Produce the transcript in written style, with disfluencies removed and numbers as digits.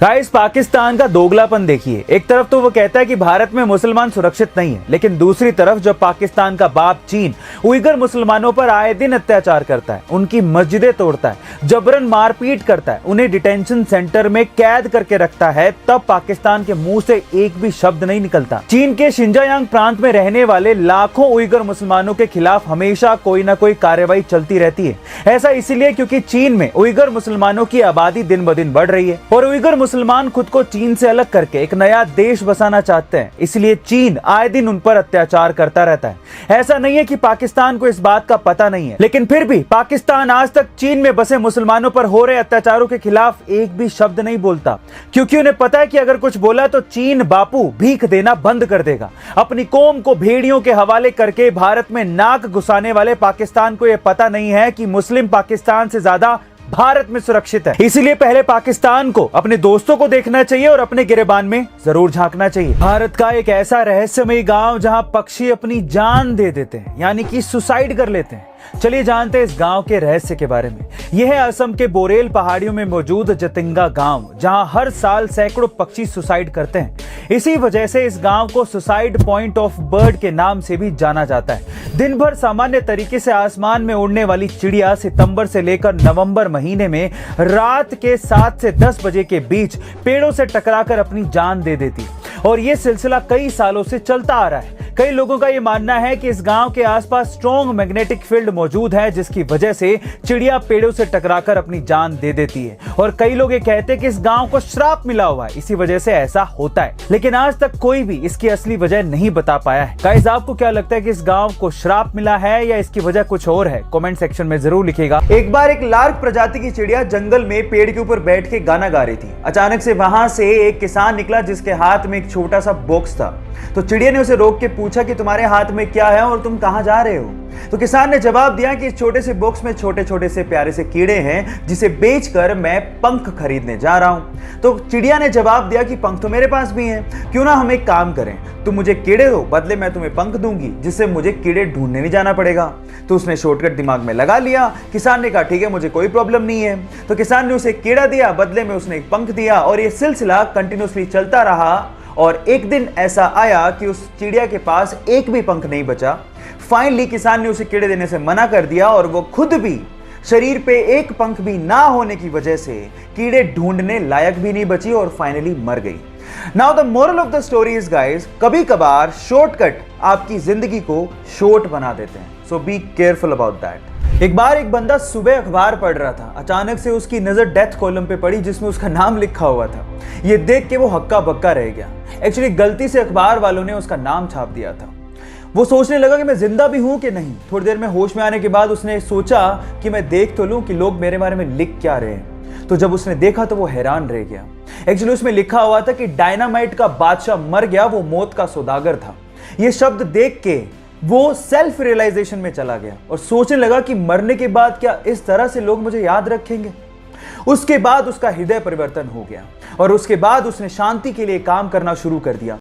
Guys, Pakistan का दोगलापन देखिए। एक तरफ तो वो कहता है कि भारत में मुसलमान सुरक्षित नहीं है, लेकिन दूसरी तरफ जब पाकिस्तान का बाप चीन उइगर मुसलमानों पर आए दिन अत्याचार करता है, उनकी मस्जिदें तोड़ता है, जबरन मारपीट करता है, उन्हें डिटेंशन सेंटर में कैद करके रखता है, तब पाकिस्तान के मुंह से एक भी शब्द नहीं निकलता। चीन के शिंजायांग प्रांत में रहने वाले लाखों उइगर मुसलमानों के खिलाफ हमेशा कोई ना कोई कार्रवाई चलती रहती है। ऐसा इसलिए क्योंकि चीन में उइगर मुसलमानों की आबादी दिन ब दिन बढ़ रही है और उइगर मुसलमान खुद को चीन से अलग करके एक नया देश बसाना चाहते हैं। इसलिए चीन आए दिन उन पर अत्याचार करता रहता है। ऐसा नहीं है कि पाकिस्तान को इस बात का पता नहीं है, लेकिन फिर भी पाकिस्तान आज तक चीन में बसे मुसलमानों पर हो रहे अत्याचारों के खिलाफ एक भी शब्द नहीं बोलता, क्योंकि उन्हें पता है कि अगर कुछ बोला तो चीन बापू भीख देना बंद कर देगा। अपनी कौम को भेड़ियों के हवाले करके भारत में नाक घुसाने वाले पाकिस्तान को यह पता नहीं है कि मुस्लिम पाकिस्तान से ज्यादा भारत में सुरक्षित है। इसीलिए पहले पाकिस्तान को अपने दोस्तों को देखना चाहिए और अपने गिरेबान में जरूर झांकना चाहिए। भारत का एक ऐसा रहस्यमयी गांव जहां पक्षी अपनी जान दे देते हैं, यानी कि सुसाइड कर लेते हैं। चलिए जानते हैं इस गांव के रहस्य के बारे में। यह है असम के बोरेल पहाड़ियों में मौजूद जतिंगा गांव, जहां हर साल सैकड़ों पक्षी सुसाइड करते हैं। इसी वजह से इस गांव को सुसाइड पॉइंट ऑफ बर्ड के नाम से भी जाना जाता है। दिन भर सामान्य तरीके से आसमान में उड़ने वाली चिड़िया सितंबर से लेकर नवंबर महीने में रात के 7 से 10 बजे के बीच पेड़ों से टकराकर अपनी जान दे देती है और यह सिलसिला कई सालों से चलता आ रहा है। कई लोगों का यह मानना है कि इस गांव के आसपास स्ट्रॉन्ग मैग्नेटिक फील्ड मौजूद है, जिसकी वजह से चिड़िया पेड़ों से टकराकर अपनी जान दे देती है। और कई लोग ये कहते हैं कि इस गांव को श्राप मिला हुआ है, इसी वजह से ऐसा होता है, लेकिन आज तक कोई भी इसकी असली वजह नहीं बता पाया है। गाइस, आपको क्या लगता है कि इस गांव को श्राप मिला है या इसकी वजह कुछ और है? कमेंट सेक्शन में जरूर लिखिएगा। एक बार एक लार्क प्रजाति की चिड़िया जंगल में पेड़ के ऊपर बैठ के गाना गा रही थी। अचानक से वहां से एक किसान निकला जिसके हाथ में एक छोटा सा बॉक्स था। तो चिड़िया ने उसे रोक के पूछा कि तुम्हारे हाथ में क्या है और तुम कहां जा रहे हो? तो किसान ने जवाब दिया कि इस छोटे से बॉक्स में छोटे छोटे से प्यारे से कीड़े हैं, जिसे बेचकर मैं पंख खरीदने जा रहा हूं। तो चिड़िया ने जवाब दिया कि पंख तो मेरे पास भी हैं, क्यों ना हम एक काम करें, तुम मुझे कीड़े दो, बदले मैं तुम्हें पंख दूंगी, जिससे मुझे कीड़े ढूंढने नहीं जाना पड़ेगा। तो उसने शॉर्टकट दिमाग में लगा लिया। किसान ने कहा ठीक है, मुझे कोई प्रॉब्लम नहीं है। तो किसान ने उसे कीड़ा दिया, बदले में उसने एक पंख दिया और यह सिलसिला कंटिन्यूसली चलता रहा। और एक दिन ऐसा आया कि उस चिड़िया के पास एक भी पंख नहीं बचा। फाइनली किसान ने उसे कीड़े देने से मना कर दिया और वो खुद भी शरीर पे एक पंख भी ना होने की वजह से कीड़े ढूंढने लायक भी नहीं बची और फाइनली मर गई। Now the moral of the story is guys, कभी कभार शॉर्टकट आपकी जिंदगी को शॉर्ट बना देते हैं, सो बी केयरफुल अबाउट दैट। एक बार एक बंदा सुबह अखबार पढ़ रहा था। अचानक से उसकी नजर डेथ कॉलम पे पड़ी जिसमें उसका नाम लिखा हुआ था। ये देख के वो हक्का बक्का रह गया। एक्चुअली गलती से अखबार वालों ने उसका नाम छाप दिया था। वो सोचने लगा कि मैं जिंदा भी हूं कि नहीं। थोड़ी देर में होश में आने के बाद उसने सोचा कि मैं देख तो लूं कि लोग मेरे बारे में लिख क्या रहे हैं। तो जब उसने देखा तो वो हैरान रह गया। एक्चुअली उसमें लिखा हुआ था कि डायनामाइट का बादशाह मर गया, वो मौत का सौदागर था। ये शब्द देख के वो सेल्फ रियलाइजेशन में चला गया और सोचने लगा कि मरने के बाद क्या इस तरह से लोग मुझे याद रखेंगे। उसके बाद उसका हृदय परिवर्तन हो गया और उसके बाद उसने शांति के लिए काम करना शुरू कर दिया।